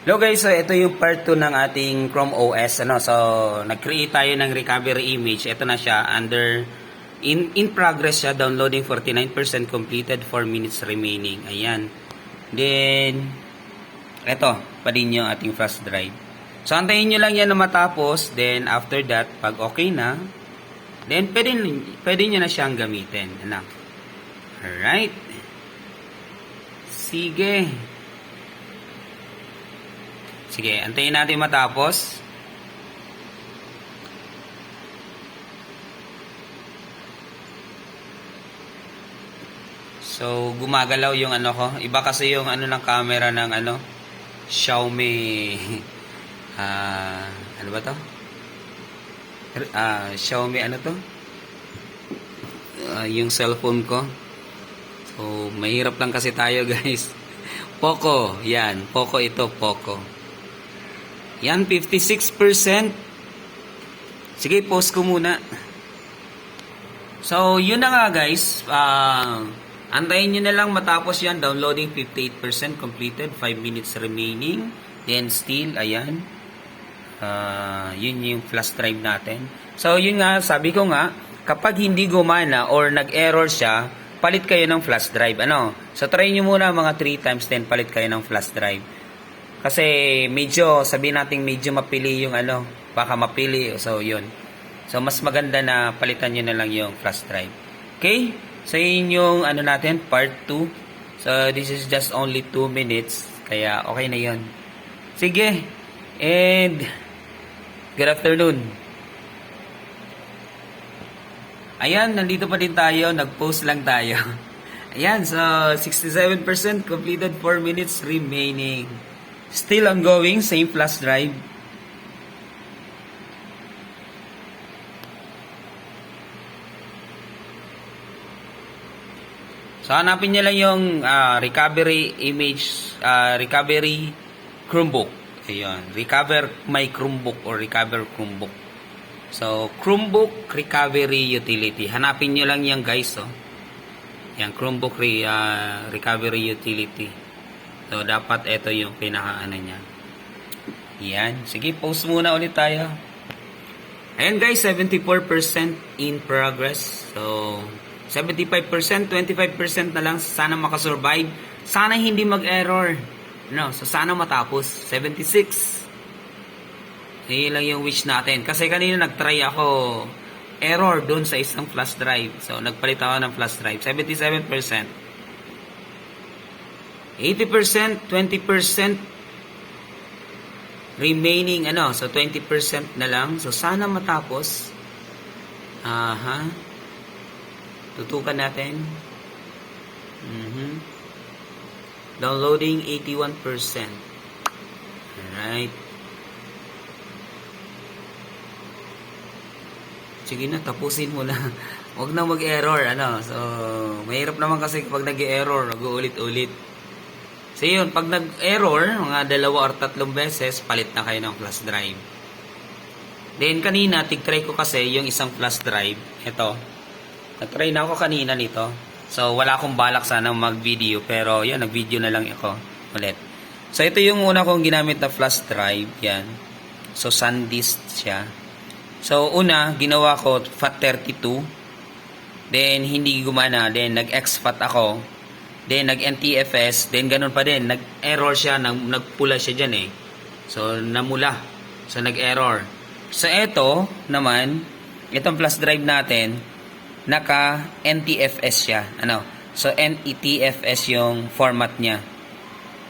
Hello guys, so ito yung part 2 ng ating Chrome OS. So, nag-create tayo ng recovery image. Ito na siya, in progress siya, downloading 49% completed, 4 minutes remaining. Ayan. Then, ito, pa din yung ating flash drive. So, antayin nyo lang yan na matapos. Then, after that, pag okay na, then, pwede nyo na siyang gamitin. Anak. Alright. Sige. Sige, antayin natin matapos. So, gumagalaw yung ano ko. Iba kasi yung ano ng camera ng ano, Xiaomi. Ano ba to? Xiaomi ano to? Yung cellphone ko. So, mahirap lang kasi tayo guys. Poco, yan. Poco ito, Poco. Yan, 56%. Sige, post ko muna. So, yun na nga guys. Antayin nyo na lang matapos yan. Downloading 58% completed. 5 minutes remaining. Then still, ayan. Yun yung flash drive natin. So, yun nga, sabi ko nga, kapag hindi gumana or nag-error siya, palit kayo ng flash drive. So, try nyo muna mga 3 times, then palit kayo ng flash drive. Kasi medyo, sabihin natin medyo mapili yung baka mapili. So, yun. So, mas maganda na palitan nyo na lang yung flash drive. Okay? So, yun yung natin, part 2. So, this is just only 2 minutes. Kaya, okay na yun. Sige. And, good afternoon. Ayan, nandito pa din tayo. Nag-post lang tayo. Ayan, so, 67% completed, 4 minutes remaining. Still ongoing, same flash drive. So, hanapin nyo lang yung recovery image, recovery Chromebook. Ayun, recover my Chromebook or recover Chromebook. So, Chromebook recovery utility. Hanapin nyo lang yan guys. Yan, Chromebook recovery utility. So, dapat ito yung pinaka-ano niya. Yan. Sige, post muna ulit tayo. Ayan guys, 74% in progress. So, 75%, 25% na lang. Sana makasurvive. Sana hindi mag-error. So, sana matapos. 76. Yan lang yung wish natin. Kasi kanina nag-try ako error doon sa isang flash drive. So, nagpalit ako ng flash drive. 77%. 80%, 20% remaining so 20% na lang. So sana matapos. Tutukan natin. Downloading 81%. Alright. Sige na, tapusin mo na. Huwag na mag-error, So, mahirap naman kasi kapag nag-error, nag-uulit-ulit. So yun, pag nag-error, mga 2 or 3 beses, palit na kayo ng flash drive. Then kanina, tig-try ko kasi yung isang flash drive. Ito. Nag-try na ako kanina nito. So wala akong balak sana mag-video, pero yan, nag-video na lang ako ulit. So ito yung una kong ginamit na flash drive. Yan. So SanDisk siya. So una, ginawa ko FAT32. Then hindi gumana. Then nag-exFAT ako. Then, nag-NTFS. Then, ganun pa din. Nag-error siya. Nagpula siya dyan eh. So, namula. So, nag-error. So, eto naman, itong flash drive natin, naka-NTFS siya. So, NETFS yung format niya.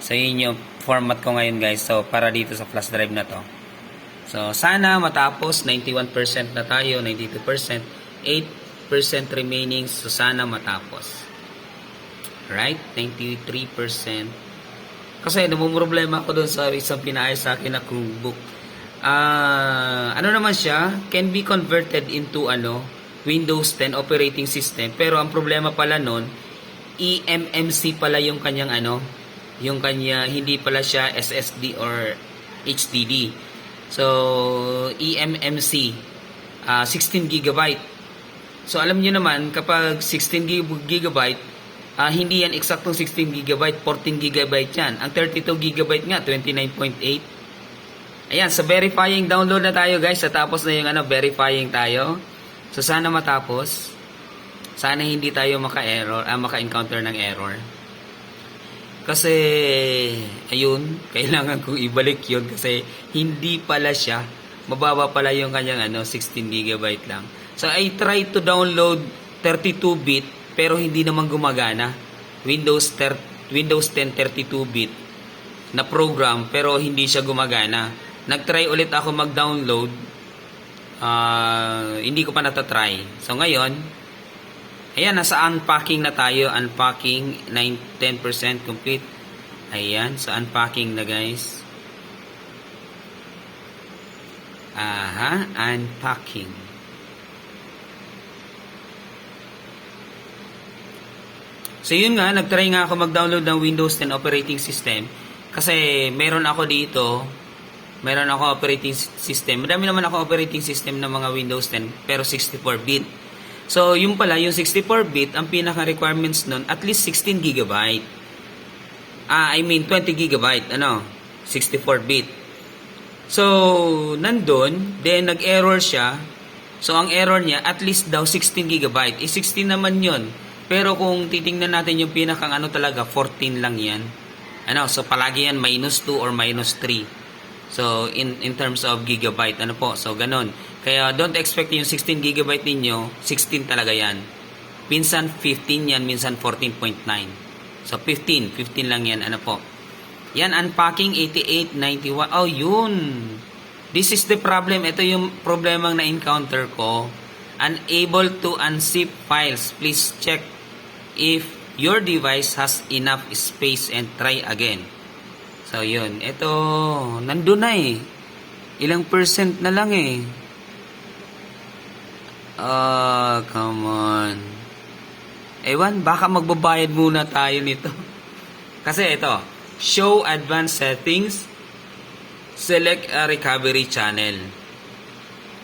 So, yun yung format ko ngayon guys. So, para dito sa flash drive na to. So, sana matapos. 91% na tayo. 92%. 8% remaining. So, sana matapos. Right? 93%. Kasi namumroblema ako doon sa isang pinaayos sa akin na Chromebook. Ano naman siya? Can be converted into Windows 10 operating system. Pero ang problema pala nun, eMMC pala yung kanyang yung kanya, hindi pala siya SSD or HDD. So, eMMC, 16 GB. So, alam nyo naman, kapag 16 GB, Hindi yan eksaktong 16 GB, 14 GB yan. Ang 32 GB nga, 29.8. Ayan, sa verifying download na tayo guys. Sa tapos na yung verifying tayo. So sana matapos. Sana hindi tayo maka-error, maka-encounter ng error. Kasi, ayun, kailangan kong ibalik yun kasi hindi pala siya. Mababa pala yung kanyang 16 GB lang. So I try to download 32-bit pero hindi naman gumagana. Windows 10 32-bit na program pero hindi siya gumagana. Nag-try ulit ako mag-download. Hindi ko pa natatry. So ngayon, ayan, nasa unpacking na tayo. Unpacking, 10% complete. Ayan, sa unpacking na guys. Aha, unpacking. So yun nga, nagtry nga ako mag-download ng Windows 10 operating system kasi meron ako operating system. Madami naman ako operating system ng mga Windows 10 pero 64-bit. So yung pala, yung 64-bit, ang pinaka-requirements nun, at least 16 GB. 20 GB, 64-bit. So, nandun, then nag-error siya. So, ang error niya, at least daw 16 GB. 16 naman yun. Pero kung titingnan natin yung pinakang talaga, 14 lang yan. So palagi yan -2 or -3. So in terms of gigabyte, so ganun. Kaya don't expect yung 16 GB ninyo, 16 talaga yan. Minsan 15 yan, minsan 14.9. So 15 lang yan, Yan, unpacking 8891. Oh, yun. This is the problem. Ito yung problemang na-encounter ko. Unable to unzip files. Please check if your device has enough space and try again. So, yun. Ito, nandun na eh. Ilang percent na lang eh. Come on. Ewan, baka magbabayad muna tayo nito. Kasi ito, show advanced settings, select a recovery channel.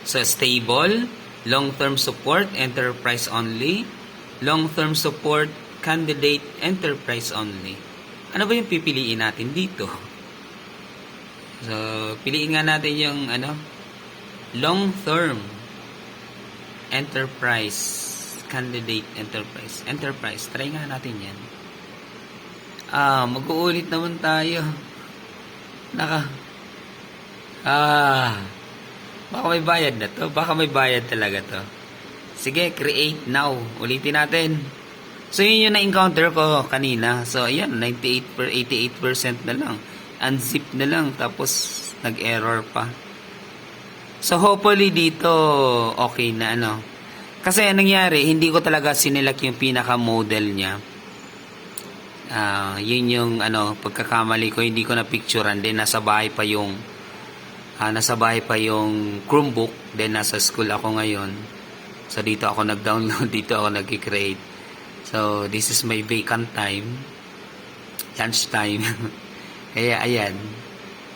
So, stable, long-term support, enterprise only, long-term support, candidate, enterprise only. Ano ba yung pipiliin natin dito? So, piliin nga natin yung long-term, enterprise, candidate, enterprise. Try nga natin yan. Mag-uulit naman tayo. Baka may bayad na to. Baka may bayad talaga to. Sige, create now. Ulitin natin. So, yun yung na-encounter ko kanina. So, ayan, 88% na lang. Unzip na lang. Tapos, nag-error pa. So, hopefully dito, okay na, Kasi, anong nangyari, hindi ko talaga sinilak yung pinaka-model niya. Yun yung, pagkakamali ko, hindi ko na-picturean. Then, nasa bahay pa yung Chromebook. Then, nasa school ako ngayon. So, dito ako nag-download, dito ako nag-create. So, this is my vacant time. Lunch time. Kaya, ayan.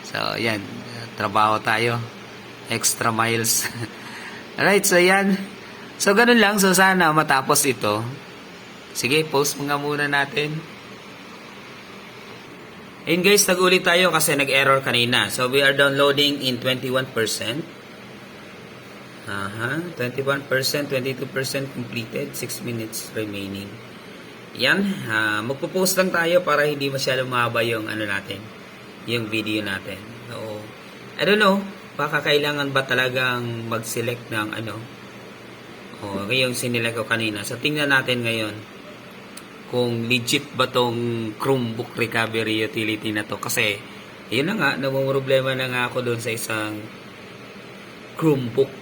So, ayan. Trabaho tayo. Extra miles. Alright, so ayan. So, ganun lang. So, sana matapos ito. Sige, post mga muna natin. And guys, nag-ulit tayo kasi nag-error kanina. So, we are downloading in 21%. 21%, 22% completed, 6 minutes remaining. Yan, magpo-post lang tayo para hindi masyadong mahaba yung natin, yung video natin. So, I don't know, baka kailangan ba talagang mag-select ng yung sinilect ko kanina. So, tingnan natin ngayon kung legit ba tong Chromebook recovery utility na to. Kasi, yun na nga, namumroblema na nga ako doon sa isang Chromebook,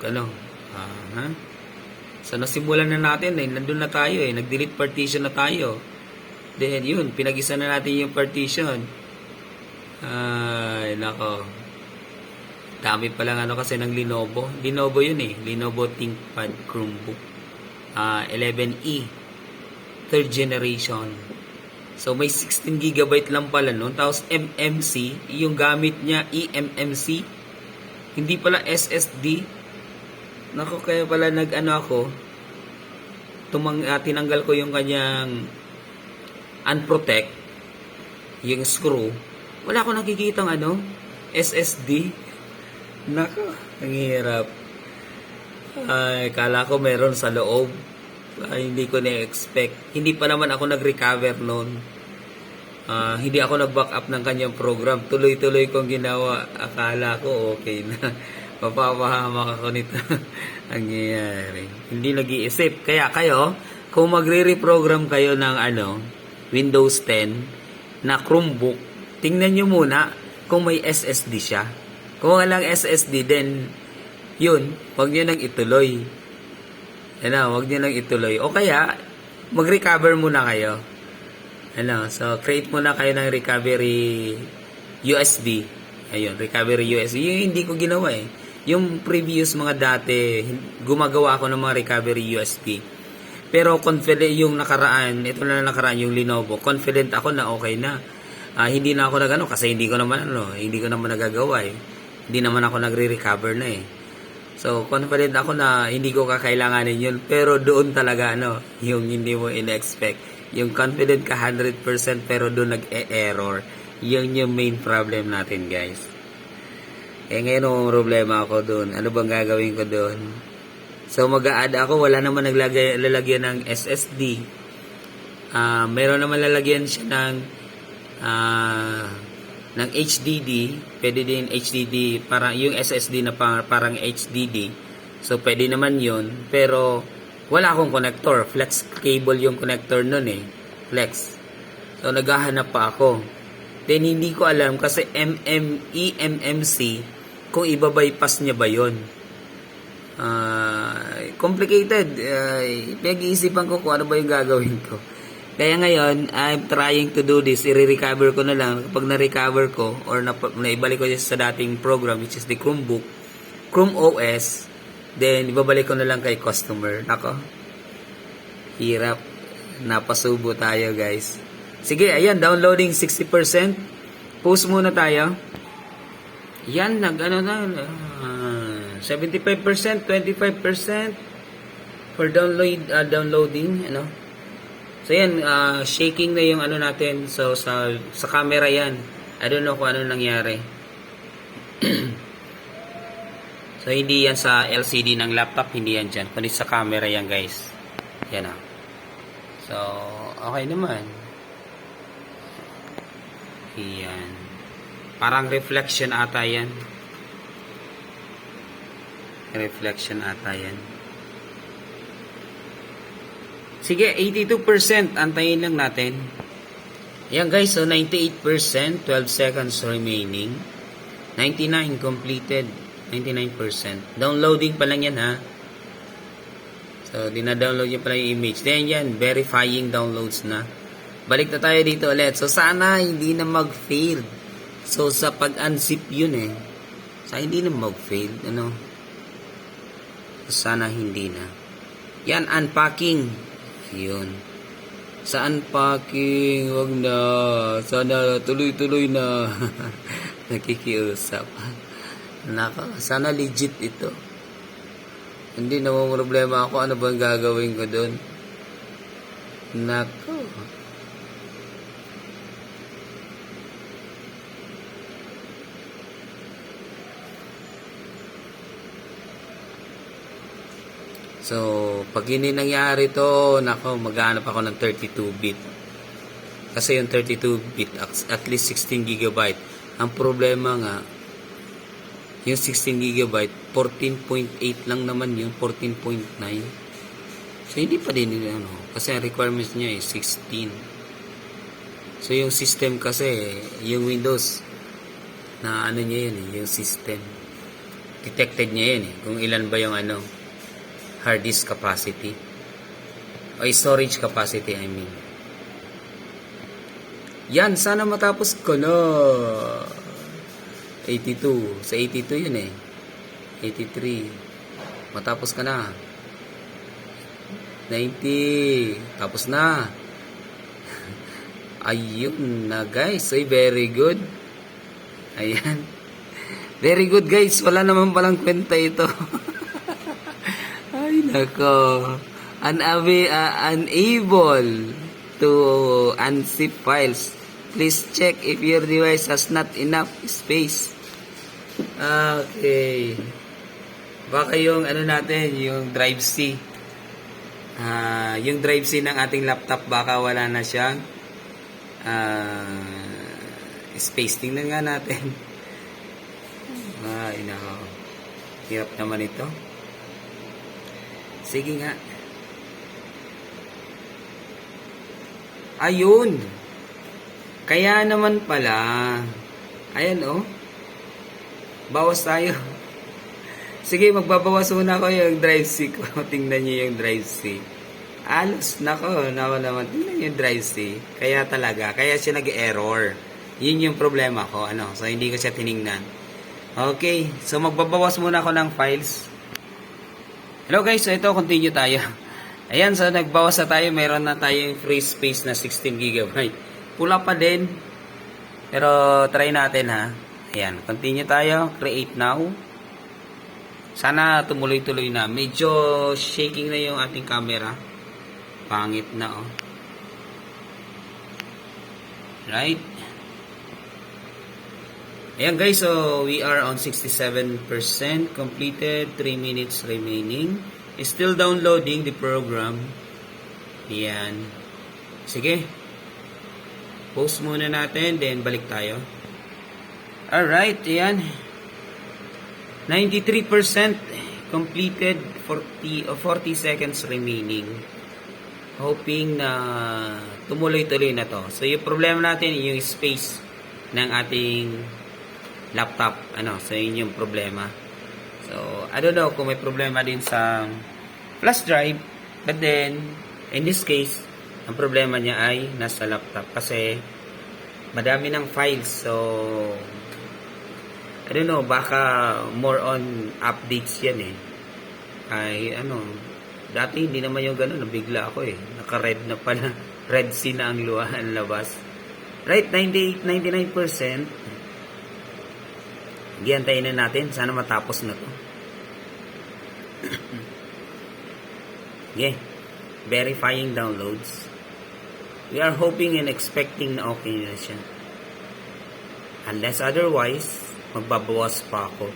So, nasimulan na natin, nandun na tayo, nag-delete partition na tayo. Then, yun, pinag-isa na natin yung partition. Ay, nako. Dami pa lang kasi ng Lenovo. Lenovo yun Lenovo ThinkPad Chromebook. 11E. Third generation. So, may 16 GB lang pala nun. Tapos, MMC, yung gamit niya, eMMC. Hindi pala SSD. Nako, kaya pala tinanggal ko yung kanyang unprotect, yung screw, wala akong nakikitang SSD. Nako, ang hirap. Ay, kala ko meron sa loob. Ay, hindi ko na-expect. Hindi pa naman ako nag-recover noon. Hindi ako nag-back up ng kanyang program. Tuloy-tuloy kong ginawa. Akala ko okay na. Papapahamak ako nito. Ang nangyayari. Hindi nag-iisip. Kaya kayo, kung magre-reprogram kayo ng Windows 10 na Chromebook, tingnan nyo muna kung may SSD siya. Kung walang SSD, then yun, wag nyo nang ituloy. Wag nyo nang ituloy. O kaya, mag-recover muna kayo. So, create muna kayo ng recovery USB. Ayun, recovery USB. Yung hindi ko ginawa eh. Yung previous mga dati, gumagawa ako ng mga recovery USB. Pero confident yung nakaraan, ito na nakaraan yung Lenovo, confident ako na okay na. Hindi na ako kasi hindi ko naman nagagawa eh. Hindi naman ako nagre-recover na eh. So, confident ako na hindi ko kakailanganin yun. Pero doon talaga, yung hindi mo in-expect. Yung confident ka 100% pero doon nag-e-error. Yun yung main problem natin, guys. Ngayon ang problema ako doon. Ano bang gagawin ko doon? So, mag-a-add ako. Wala naman lalagyan ng SSD. Meron naman lalagyan siya ng HDD. Pwede din HDD, parang yung SSD na parang HDD. So, pwede naman yun. Pero, wala akong connector. Flex cable yung connector nun eh. Flex. So, naghahanap pa ako. Then, hindi ko alam kasi eMMC kung iba-bypass niya ba yun. Complicated. Pinag-iisipan ko kung ano ba yung gagawin ko. Kaya ngayon, I'm trying to do this. I-recover ko na lang. Kapag na-recover ko or naibalik ko sa dating program which is the Chromebook, Chrome OS, then ibabalik ko na lang kay customer. Nako. Hirap. Napasubo tayo, guys. Sige, ayan, downloading 60%. Post muna tayo. Yan, 75%, 25% for downloading, So yan, shaking na yung natin. So sa camera yan. I don't know kung ano nangyari. So hindi yan sa LCD ng laptop, hindi yan dyan. Kundi sa camera yan, guys. Yan ah. So, okay naman. Yan. Parang reflection ata yan. Reflection ata yan. Sige, 82%. Antayin lang natin. Yan guys, so 98%. 12 seconds remaining. 99 completed. 99%. Downloading pa lang yan ha. So, dina-download nyo pala yung image. Then yan, verifying downloads na. Balik na tayo dito ulit. So, sana hindi na mag-fail. So, sa pag-unzip yun eh. Sa hindi na mag-fail. Sana hindi na. Yan, unpacking. Yun. Sa unpacking, wag na. Sana tuloy-tuloy na. Nakikiusap. Naka, sana legit ito. Hindi naman problema ako. Ano bang gagawin ko doon? Nako. So, pag hindi nangyari to, nako, maghanap ako ng 32-bit. Kasi yung 32-bit, at least 16GB. Ang problema nga, yung 16GB, 14.8 lang naman yun, 14.9. So, hindi pa din yun, kasi ang requirements niya is 16. So, yung system kasi, yung Windows, na niya yun, yung system. Detected niya yun, kung ilan ba yung hard disk capacity o storage capacity, I mean. Yan, sana matapos ko na 82, sa 82 yun 83, matapos ka na 90, tapos na. Ayun na guys, very good. Ayan, very good guys, wala naman palang kwenta ito. Ay, nako. Unable. to unzip files. Please check if your device has not enough space. Okay. Baka yung ano natin, yung drive C. Yung drive C ng ating laptop baka wala na siyang space. Tingnan nga natin. Ay, nako. Hirap naman ito. Sige nga. Ayun. Kaya naman pala. Ayan, oh. Bawas tayo. Sige, magbabawas muna ko yung drive C ko. Tingnan niyo yung drive C. Alos, nako naman. Tingnan niyo yung drive C. Kaya talaga, kaya siya nag-error. Yun yung problema ko. So, hindi ko siya tiningnan. Okay, so magbabawas muna ako ng files. Hello guys, so ito, continue tayo. Ayan, so nagbawas na tayo. Meron na tayong free space na 16 GB. Pula pa din. Pero try natin ha. Ayan, continue tayo. Create now. Sana tumuloy-tuloy na. Medyo shaking na yung ating camera. Pangit na oh. Right? Ayan guys, so we are on 67% completed. 3 minutes remaining. Still downloading the program. Ayan. Sige. Post muna natin, then balik tayo. Alright, ayan. 93% completed, 40 seconds remaining. Hoping na tumuloy-tuloy na to. So yung problema natin, yung space ng ating laptop. So yun yung problema. So, I don't know kung may problema din sa flash drive. But then, in this case, ang problema niya ay nasa laptop. Kasi, madami ng files. So, I don't know, baka more on updates yan eh. Ay, dati hindi naman yung gano'n. Nabigla ako eh. Naka-red na pala. Red C na ang labas. Right, 99%. Giantayin na natin. Sana matapos na to. Yeah. Verifying downloads. We are hoping and expecting na okay na siya. Unless otherwise, magbabawas pa ako.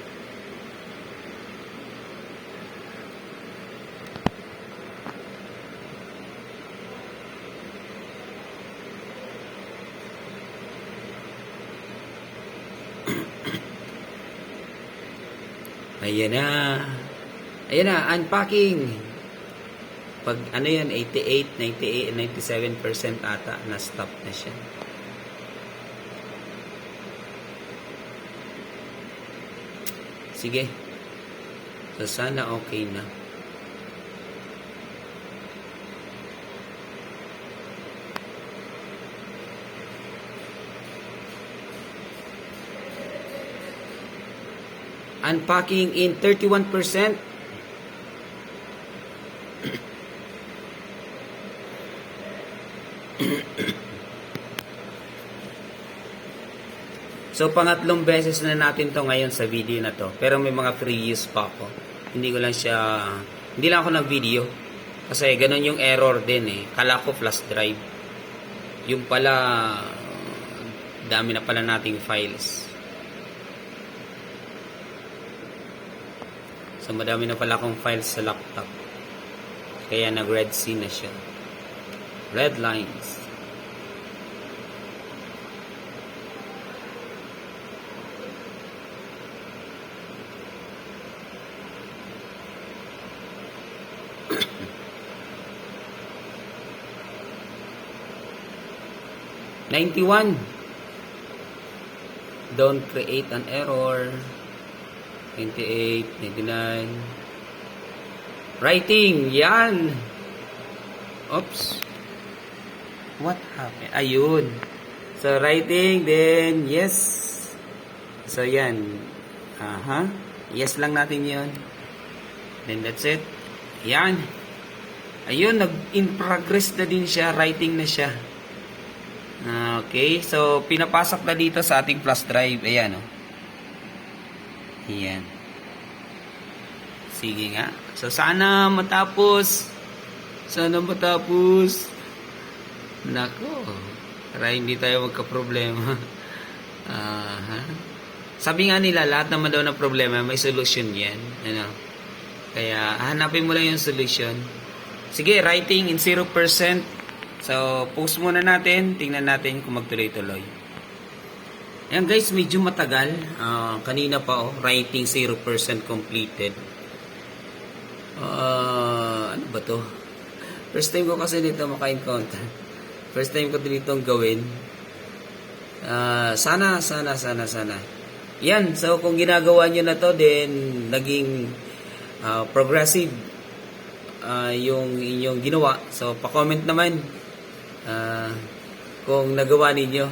Ayan na, unpacking. Pag yan, 88, 98, 97% ata, na-stop na siya. Sige. So, sana okay na. Unpacking in 31%. So, pangatlong beses na natin to ngayon sa video na to. Pero may mga free use pa ako. Hindi lang ako nag-video. Kasi ganun yung error din eh. Kala ko flash drive. Yung pala, dami na pala nating files. So, madami na pala akong files sa laptop. Kaya nag-red C na siya. Red lines. $91. Don't create an error. 98, 99. Writing, yan. Oops. What happened? Ayun. So, writing, then, yes. So, yan. Yes lang natin yun. Then, that's it. Yan. Ayun, in progress na din siya. Writing na siya. Okay. So, pinapasok na dito sa ating flash drive. Ayan, oh. Ayan. Sige nga. So, sana matapos. Sana matapos. Nako, para hindi tayo magka-problema. Sabi nga nila, lahat naman daw ng problema, may solution yan. Ano? Kaya, hanapin mo lang yung solution. Sige, writing in 0%. So, post muna natin. Tingnan natin kung magtuloy-tuloy. Ayan guys, medyo matagal. Kanina pa, writing 0% completed. Ano ba to? First time ko kasi dito maka-encounter. First time ko dito gawin. Sana. Yan, so kung ginagawa nyo na to, then naging progressive yung inyong ginawa. So, pa-comment naman kung nagawa ninyo.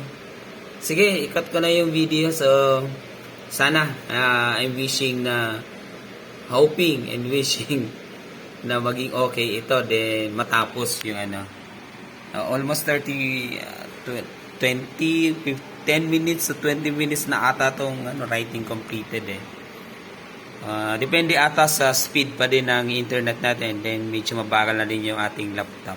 Sige, ikat ko na yung video. So, sana, I'm wishing na, hoping and wishing na maging okay ito, then matapos yung almost 10 minutes to 20 minutes na ata tong writing completed depende ata sa speed pa din ng internet natin, then medyo mabagal na din yung ating laptop.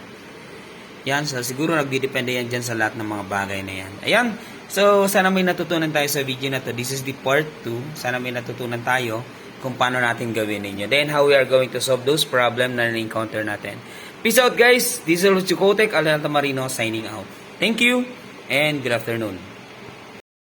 Yan, so siguro nagdidepende yan dyan sa lahat ng mga bagay na yan. Ayan, so sana may natutunan tayo sa video na to. This is the part 2. Sana may natutunan tayo kung paano natin gawin ninyo. Then how we are going to solve those problem na na-encounter natin. Peace out guys, this is Lucio Kotek, Alan Tamarino signing out. Thank you and good afternoon.